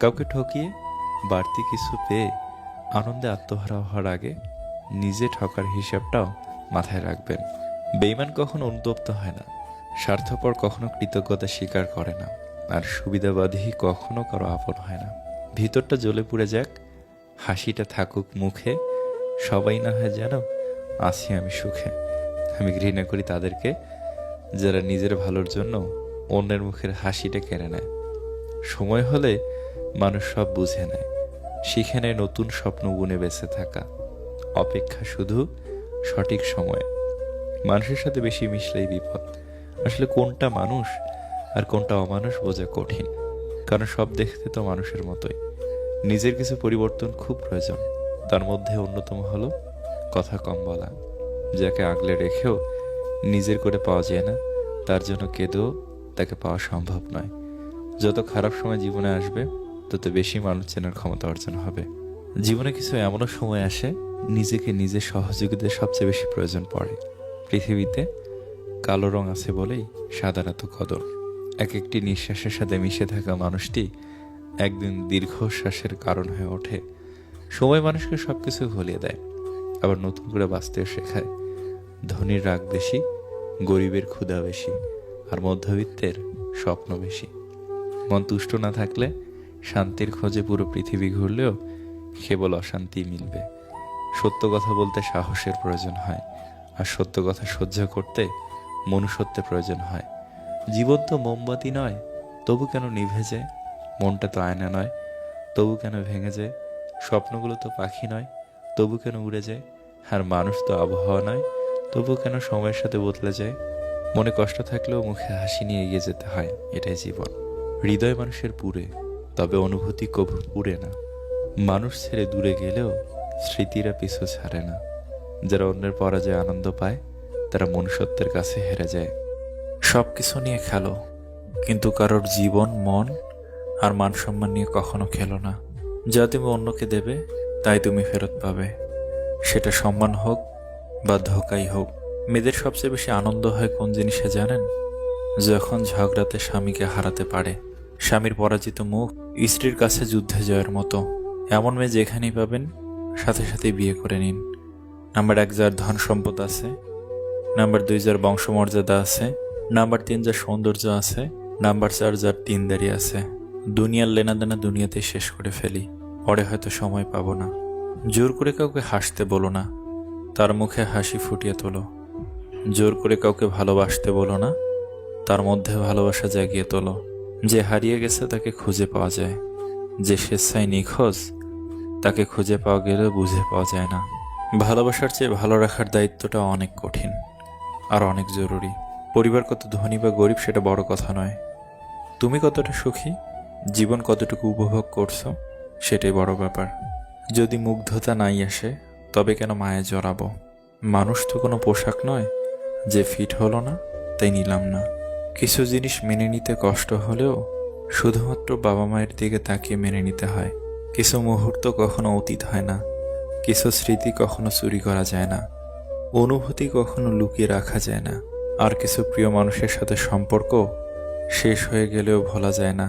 কাউকে ঠকিয়ে বাড়তি কিছু পেয়ে আনন্দে আত্মহারা হওয়ার আগে নিজে ঠকার হিসাবটাও মাথায় রাখবেন। বেঈমান কখনো অনুতপ্ত হয় না, স্বার্থপর কখনো কৃতজ্ঞতা স্বীকার করে না, আর সুবিধাবাদী কখনো কারো আপন হয় না। ভিতরটা জ্বলে পুড়ে যাক, হাসিটা থাকুক মুখে, সবাই না হয় যেন আছি আমি সুখে। আমি ঘৃণা করি তাদেরকে যারা নিজের ভালোর জন্য অন্যের মুখের হাসিটা কেড়ে নেয়। সময় হলে মানুষ সব বুঝে নেয়, শিখে নেয় নতুন স্বপ্ন বুনে বেঁচে থাকা। অপেক্ষা শুধু সঠিক সময়ে। মানুষের সাথে বেশি মিশলেই বিপদ। আসলে কোনটা মানুষ আর কোনটা অমানুষ বোঝা কঠিন, কারণ সব দেখতে তো মানুষের মতোই। নিজের কিছু পরিবর্তন খুব প্রয়োজন। তার মধ্যে অন্যতম হলো কথা কম বলা। যাকে আগলে রেখেও নিজের করে পাওয়া যায় না, তার জন্য কেঁদেও তাকে পাওয়া সম্ভব নয়। যত খারাপ সময় জীবনে আসবে, তত বেশি মানুষ চেনার ক্ষমতা অর্জন হবে। জীবনে কিছু এমনও সময় আসে, নিজেকে নিজের সহযোগীদের সবচেয়ে বেশি প্রয়োজন পড়ে। পৃথিবীতে কালো রং আছে বলেই সাদার এত কদর। এক একটি নিঃশ্বাসের সাথে মিশে থাকা মানুষটি একদিন দীর্ঘশ্বাসের কারণ হয়ে ওঠে। সময় মানুষকে সবকিছু ভুলিয়ে দেয়, আবার নতুন করে বাঁচতেও শেখায়। ধনীর রাগ বেশি, গরিবের ক্ষুধা বেশি, আর মধ্যবিত্তের স্বপ্ন বেশি। মন তুষ্ট না থাকলে শান্তির খোঁজে পুরো পৃথিবী ঘুরলেও কেবল অশান্তি মিলবে। সত্য কথা বলতে সাহসের প্রয়োজন হয়, আর সত্য কথা সহ্য করতে মনুষ্যত্বের প্রয়োজন হয়। জীবন তো মোমবাতি নয়, তবু কেন নিভে যায়? মনটা তো আয়না নয়, তবু কেন ভেঙে যায়? স্বপ্নগুলো তো পাখি নয়, তবু কেন উড়ে যায়? আর মানুষ তো আবহাওয়া নয়, তবু কেন সময়ের সাথে বদলে যায়? মনে কষ্ট থাকলেও মুখে হাসি নিয়ে এগিয়ে যেতে হয়, এটাই জীবন। হৃদয় মানুষের পুরে, তবে অনুভূতি কভু পুরে না। মানুষ ছেড়ে দূরে গেলেও স্মৃতিরা পিছু ছাড়ে না। যারা অন্যের পরাজয়ে আনন্দ পায়, তারা মনুষ্যত্বের কাছে হেরে যায়। সব কিছু নিয়ে খেলো, কিন্তু কারোর জীবন, মন আর মান সম্মান নিয়ে কখনো খেলো না। যা তুমি অন্যকে দেবে, তাই তুমি ফেরত পাবে। সেটা সম্মান হোক বা ধোঁকাই হোক। মেয়েদের সবচেয়ে বেশি আনন্দ হয় কোন জিনিসে জানেন? যখন ঝগড়াতে স্বামীকে হারাতে পারে। স্বামীর পরাজিত মুখ স্ত্রীর কাছে যুদ্ধে জয়ের মতো। এমন মেয়ে যেখানেই পাবেন, সাথে সাথে বিয়ে করে নিন। নাম্বার 1, যার ধন সম্পদ আছে। নাম্বার 2, যার বংশমর্যাদা আছে। নাম্বার 3, যার সৌন্দর্য আছে। নাম্বার 4, যার দিনদারি আছে। দুনিয়ার লেনাদেনা দুনিয়াতেই শেষ করে ফেলি, পরে হয়তো সময় পাবো না। জোর করে কাউকে হাসতে বলো না, তার মুখে হাসি ফুটিয়ে তোলো। জোর করে কাউকে ভালোবাসতে বলো না, তার মধ্যে ভালোবাসা জাগিয়ে তোলো। যে হারিয়ে গেছে তাকে খুঁজে পাওয়া যায়, যে স্বেচ্ছায় নিখোঁজ তাকে খুঁজে পাওয়া গেলেও বুঝে পাওয়া যায় না। ভালোবাসার চেয়ে ভালো রাখার দায়িত্বটা অনেক কঠিন আর অনেক জরুরি। পরিবার কত ধনী বা গরিব সেটা বড় কথা নয়, তুমি কতটা সুখী, জীবন কতটুকু উপভোগ করছো, সেটাই বড় ব্যাপার। যদি মুগ্ধতা নাই আসে, তবে কেন মায়ে জড়াবো? মানুষ তো কোনো পোশাক নয় যে ফিট হলো না তাই নিলাম না। কিছু জিনিস মেনে নিতে কষ্ট হলেও শুধুমাত্র বাবা মায়ের দিকে তাকিয়ে মেনে নিতে হয়। কিছু মুহূর্ত কখনো অতীত হয় না, কিছু স্মৃতি কখনো চুরি করা যায় না, অনুভূতি কখনো লুকিয়ে রাখা যায় না, আর কিছু প্রিয় মানুষের সাথে সম্পর্ক শেষ হয়ে গেলেও ভোলা যায় না।